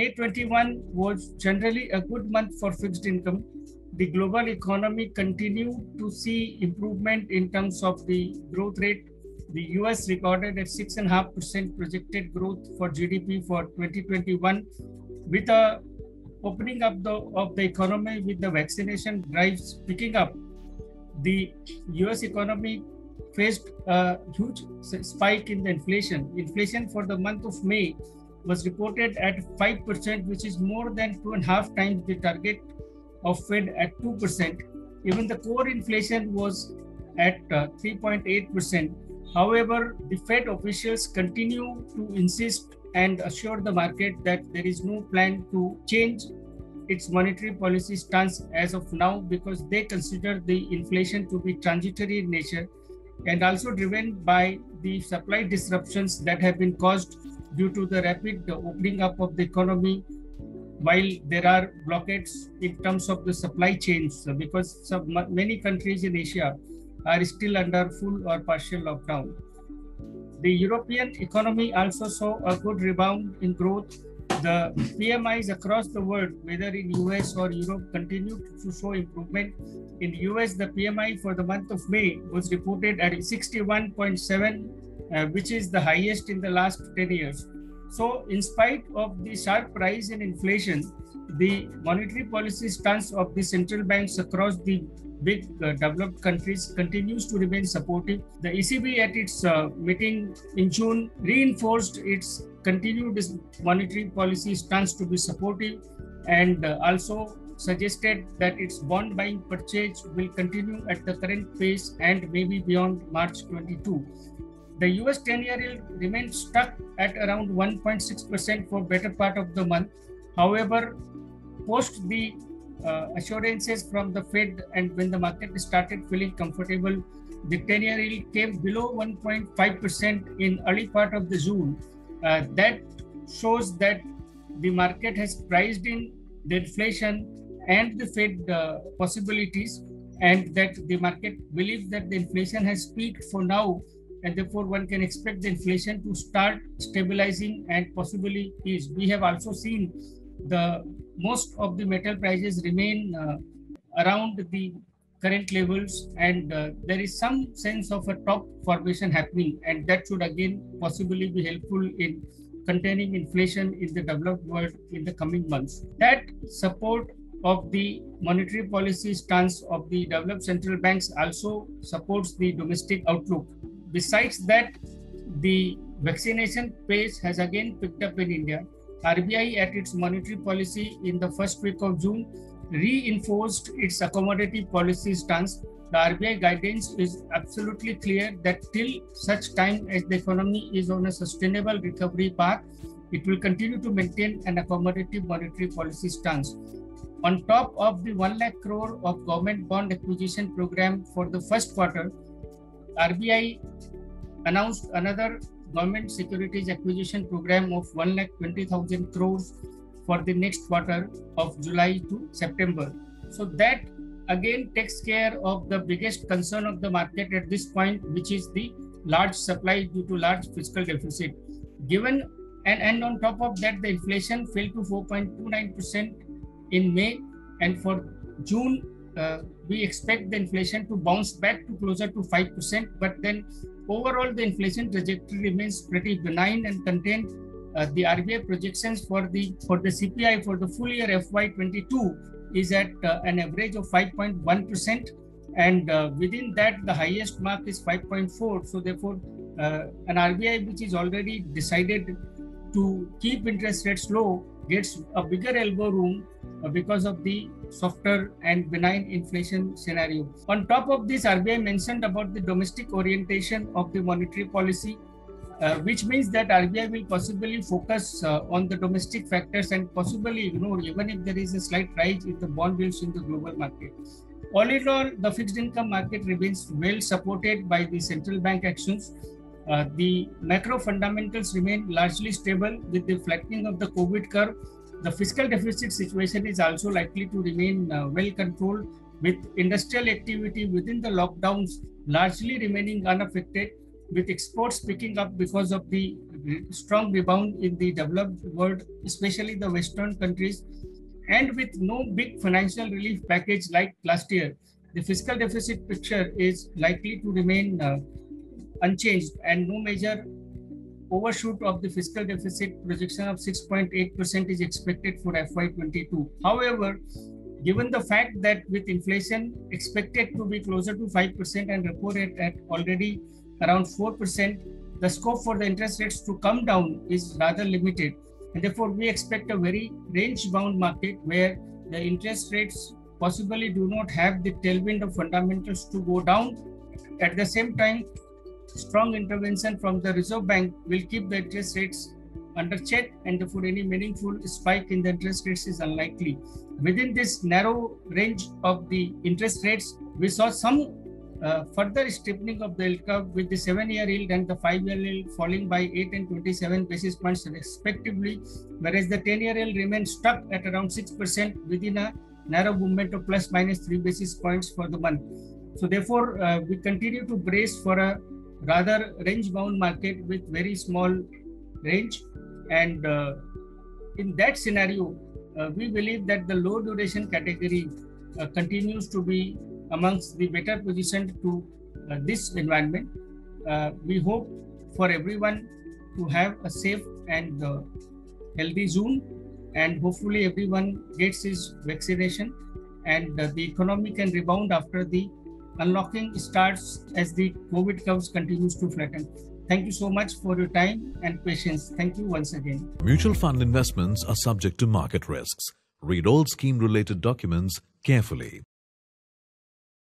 May 21 was generally a good month for fixed income. The global economy continued to see improvement in terms of the growth rate. The US recorded a 6.5% projected growth for GDP for 2021, with a opening up of the economy with the vaccination drives picking up. The US economy faced a huge spike in the inflation. Inflation for the month of May was reported at 5%, which is more than 2.5 times the target of Fed at 2%. Even the core inflation was at 3.8%. However, the Fed officials continue to insist and assure the market that there is no plan to change its monetary policy stance as of now, because they consider the inflation to be transitory in nature and also driven by the supply disruptions that have been caused due to the rapid opening up of the economy, while there are blockades in terms of the supply chains, because many countries in Asia are still under full or partial lockdown. The European economy also saw a good rebound in growth. The PMIs across the world, whether in US or Europe, continued to show improvement. In the US, the PMI for the month of May was reported at 61.7, which is the highest in the last 10 years. So, in spite of the sharp rise in inflation, the monetary policy stance of the central banks across the big developed countries continues to remain supportive. The ECB at its meeting in June reinforced its continued monetary policy stance to be supportive, and also suggested that its bond buying purchase will continue at the current pace and maybe beyond March 22. The US 10-year yield remained stuck at around 1.6% for better part of the month. However, post the assurances from the Fed and when the market started feeling comfortable, the 10-year yield came below 1.5% in early part of the June. That shows that the market has priced in the inflation and the Fed possibilities, and that the market believes that the inflation has peaked for now, and therefore one can expect the inflation to start stabilizing and possibly ease. We have also seen the most of the metal prices remain around the current levels, and there is some sense of a top formation happening, and that should again possibly be helpful in containing inflation in the developed world in the coming months. That support of the monetary policy stance of the developed central banks also supports the domestic outlook. Besides that, the vaccination pace has again picked up in India. RBI at its monetary policy in the first week of June reinforced its accommodative policy stance. The RBI guidance is absolutely clear that till such time as the economy is on a sustainable recovery path, it will continue to maintain an accommodative monetary policy stance. On top of the 1 lakh crore of government bond acquisition program for the first quarter, RBI announced another government securities acquisition program of 1,20,000 crores for the next quarter of July to September. So that again takes care of the biggest concern of the market at this point, which is the large supply due to large fiscal deficit. Given and on top of that, the inflation fell to 4.29% in May, and for June, we expect the inflation to bounce back to closer to 5%, but then overall the inflation trajectory remains pretty benign and contained. The RBI projections for the CPI for the full year FY22 is at an average of 5.1%, and within that the highest mark is 5.4. So therefore, an RBI which is already decided to keep interest rates low gets a bigger elbow room because of the softer and benign inflation scenario. On top of this, RBI mentioned about the domestic orientation of the monetary policy, which means that RBI will possibly focus on the domestic factors and possibly ignore even if there is a slight rise in the bond yields in the global market. All in all, the fixed income market remains well supported by the central bank actions. The macro fundamentals remain largely stable with the flattening of the COVID curve. The fiscal deficit situation is also likely to remain well controlled, with industrial activity within the lockdowns largely remaining unaffected, with exports picking up because of the strong rebound in the developed world, especially the Western countries, and with no big financial relief package like last year, the fiscal deficit picture is likely to remain unchanged, and no major overshoot of the fiscal deficit projection of 6.8% is expected for FY22. However, given the fact that with inflation expected to be closer to 5% and repo rate at already around 4%, the scope for the interest rates to come down is rather limited. And therefore, we expect a very range-bound market where the interest rates possibly do not have the tailwind of fundamentals to go down. At the same time, strong intervention from the Reserve Bank will keep the interest rates under check, and therefore any meaningful spike in the interest rates is unlikely. Within this narrow range of the interest rates, we saw some further steepening of the yield curve, with the 7-year yield and the 5-year yield falling by 8 and 27 basis points respectively, whereas the 10-year yield remains stuck at around 6% within a narrow movement of plus minus 3 basis points for the month. So therefore, we continue to brace for a rather range-bound market with very small range, and in that scenario, we believe that the low duration category continues to be amongst the better positioned to this environment. We hope for everyone to have a safe and healthy June, and hopefully everyone gets his vaccination, and the economy can rebound after the unlocking starts as the COVID curves continues to flatten. Thank you so much for your time and patience. Thank you once again. Mutual fund investments are subject to market risks. Read all scheme-related documents carefully.